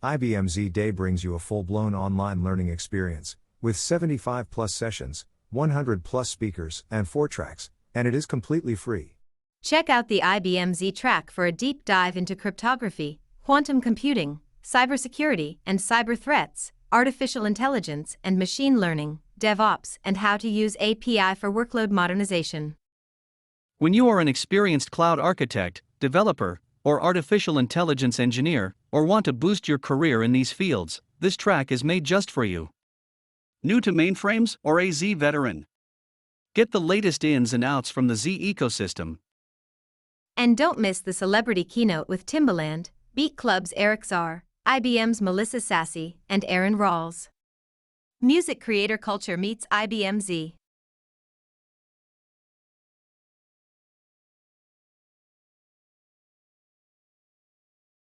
IBM Z Day brings you a full-blown online learning experience, with 75+ sessions, 100+ speakers, and 4 tracks, and it is completely free. Check out the IBM Z Track for a deep dive into cryptography, quantum computing, cybersecurity and cyber threats, artificial intelligence and machine learning, DevOps, and how to use API for workload modernization. When you are an experienced cloud architect, developer, or artificial intelligence engineer, or want to boost your career in these fields, this track is made just for you. New to mainframes or a Z veteran? Get the latest ins and outs from the Z ecosystem. And don't miss the celebrity keynote with Timbaland, Beat Club's Eric Czar, IBM's Melissa Sassy, and Aaron Rawls. Music creator culture meets IBM Z.